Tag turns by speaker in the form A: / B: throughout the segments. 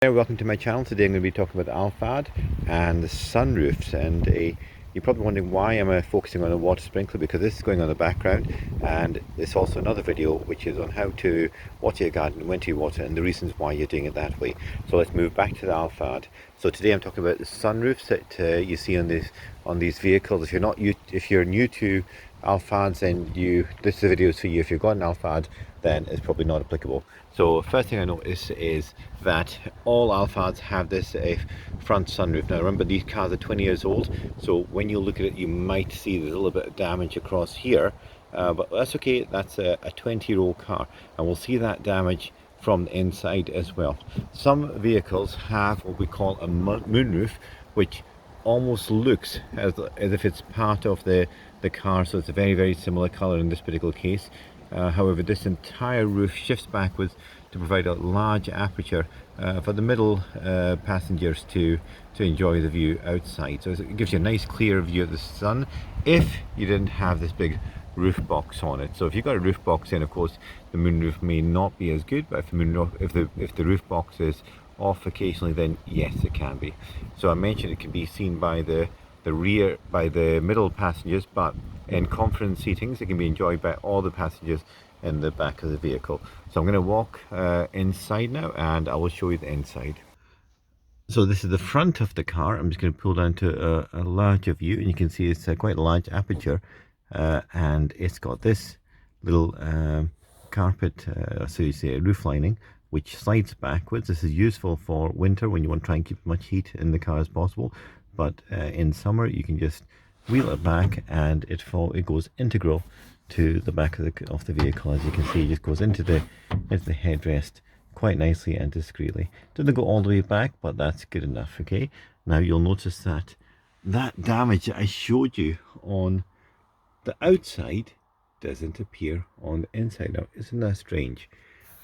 A: Hey, welcome to my channel. Today I'm going to be talking about the Alphard and the sunroofs, and you're probably wondering why am I focusing on a water sprinkler, because this is going on in the background, and there's also another video which is on how to water your garden, when to water, and the reasons why you're doing it that way. So let's move back to the Alphard. So today I'm talking about the sunroofs that you see on these vehicles. If you're new to Alphards, then this video is for you. If you've got an Alphard, then it's probably not applicable. So first thing I notice is that all Alphards have this front sunroof. Now remember, these cars are 20 years old, so when you look at it you might see there's a little bit of damage across here, but that's okay. That's a 20-year-old car, and we'll see that damage from the inside as well. Some vehicles have what we call a moonroof, which almost looks as if it's part of the car, so it's a very similar color in this particular case. However, this entire roof shifts backwards to provide a large aperture for the middle passengers to enjoy the view outside. So it gives you a nice clear view of the sun if you didn't have this big roof box on it. So if you've got a roof box in, of course the moonroof may not be as good, but if the roof box is off occasionally, then yes, it can be. So I mentioned it can be seen by the middle passengers, but in conference seatings it can be enjoyed by all the passengers in the back of the vehicle. So I'm going to walk inside now, and I will show you the inside. So this is the front of the car. I'm just going to pull down to a larger view, and you can see it's quite a large aperture, and it's got this little carpet, so you see a roof lining, which slides backwards. This is useful for winter when you want to try and keep as much heat in the car as possible, but in summer you can just wheel it back and it goes integral to the back of the vehicle. As you can see, it just goes into the headrest quite nicely and discreetly. Doesn't go all the way back, but that's good enough. Okay, now you'll notice that damage that I showed you on the outside doesn't appear on the inside. Now, isn't that strange?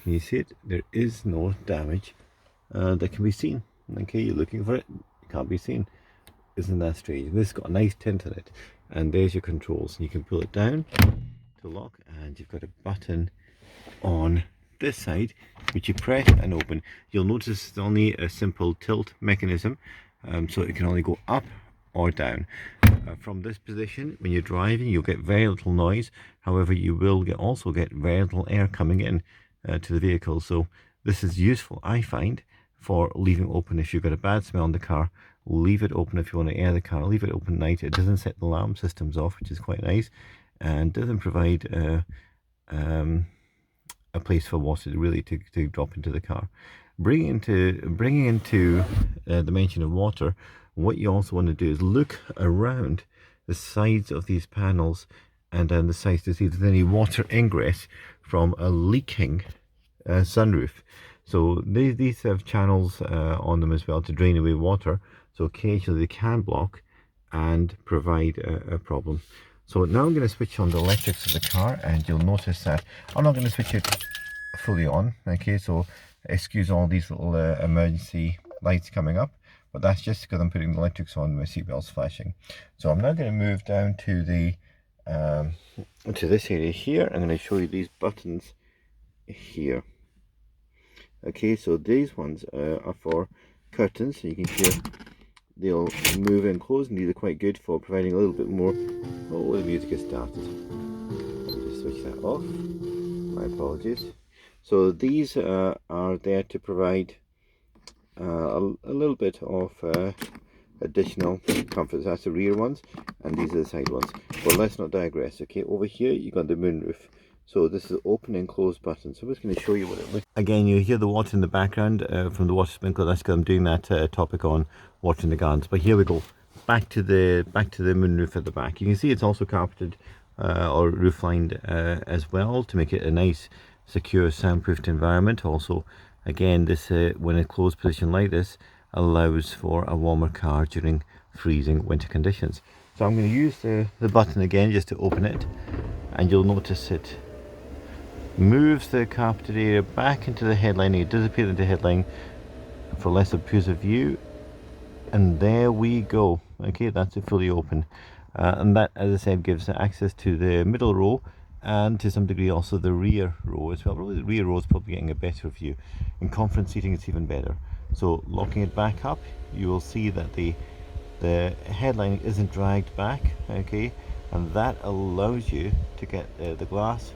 A: Can you see it? There is no damage that can be seen. Okay, you're looking for it, it can't be seen. Isn't that strange? This has got a nice tint on it, and there's your controls, and you can pull it down to lock, and you've got a button on this side which you press and open. You'll notice it's only a simple tilt mechanism, so it can only go up or down. From this position, when you're driving, you'll get very little noise. However, you will also get very little air coming in to the vehicle. So this is useful, I find, for leaving open. If you've got a bad smell in the car, leave it open. If you want to air the car, leave it open at night. It doesn't set the alarm systems off, which is quite nice, and doesn't provide a place for water really to drop into the car. Bringing into the mention of water, what you also want to do is look around the sides of these panels and down the sides to see if there's any water ingress from a leaking sunroof. So these have channels on them as well to drain away water, so occasionally they can block and provide a problem. So now I'm going to switch on the electrics of the car, and you'll notice that I'm not going to switch it fully on. Okay, so excuse all these little emergency lights coming up, but that's just because I'm putting the electrics on, my seatbelt's flashing. So I'm now going to move down to to this area here. I'm going to show you these buttons here. Okay, so these ones are for curtains, so you can see they'll move and close, and these are quite good for providing a little bit more. Oh, the music has started. Let me just switch that off. My apologies. So these are there to provide a little bit of additional comfort. That's the rear ones, and these are the side ones. But let's not digress. Okay, over here you got the moonroof. So this is open and close button. So I'm just going to show you what it looks like. Again, you hear the water in the background from the water sprinkler. That's because I'm doing that topic on watering the gardens. But here we go. Back to the moonroof at the back. You can see it's also carpeted or roof lined as well to make it a nice, secure, soundproofed environment. Also, again, this when in a closed position like this allows for a warmer car during freezing winter conditions. So I'm going to use the button again just to open it, and you'll notice it moves the carpeted area back into the headlining. It does appear into the headline for less obtrusive view, and there we go. Okay, that's it fully open, and that, as I said, gives access to the middle row and to some degree also the rear row as well. Probably the rear row is probably getting a better view. In conference seating it's even better. So locking it back up, you will see that the headline isn't dragged back, okay, and that allows you to get the glass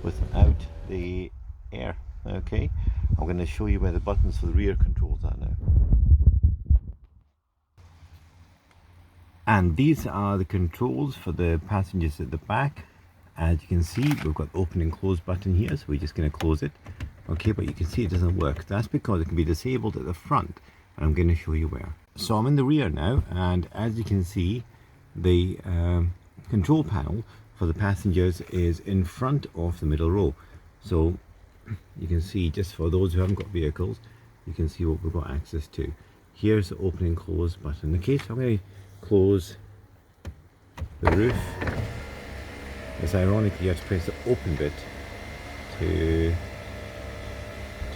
A: without the air, okay. I'm going to show you where the buttons for the rear controls are now. And these are the controls for the passengers at the back. As you can see, we've got the open and close button here, so we're just going to close it, okay, but you can see it doesn't work. That's because it can be disabled at the front, and I'm going to show you where. So I'm in the rear now, and as you can see, the control panel for the passengers is in front of the middle row. So you can see, just for those who haven't got vehicles, you can see what we've got access to. Here's the open and close button. Okay, so I'm going to close the roof. It's ironically you have to press the open bit to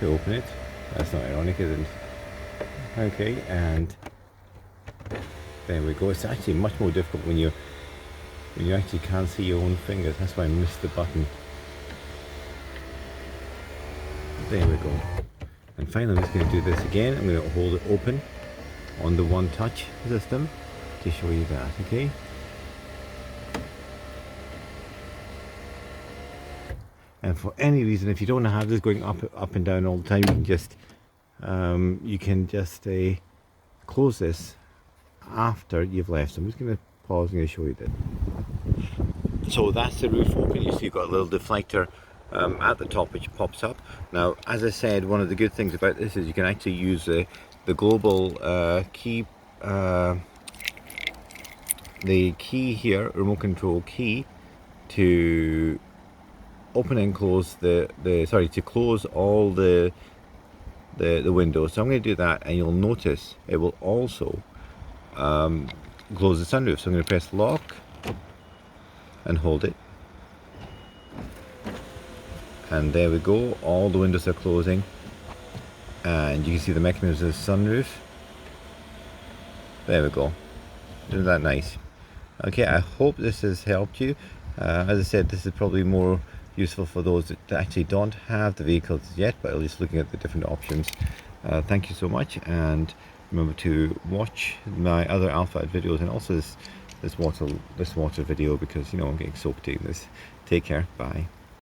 A: open it. That's not ironic, is it? Okay, and there we go. It's actually much more difficult when you actually can't see your own fingers. That's why I missed the button. There we go. And finally, I'm just going to do this again. I'm going to hold it open on the one touch system to show you that, okay? And for any reason, if you don't have this going up and down all the time, you can just close this after you've left. So I'm just going to pause and show you that. So that's the roof open. You see you've got a little deflector at the top which pops up. Now, as I said, one of the good things about this is you can actually use the global key, the key here, remote control key, to open and close to close all the windows. So I'm going to do that, and you'll notice it will also close the sunroof. So I'm going to press lock and hold it, and there we go, all the windows are closing, and you can see the mechanism of the sunroof. There we go. Isn't that nice? Okay, I hope this has helped you. As I said, this is probably more useful for those that actually don't have the vehicles yet, but at least looking at the different options. Thank you so much, and remember to watch my other Alphard videos, and also this water video, because I'm getting soaked in this. Take care. Bye.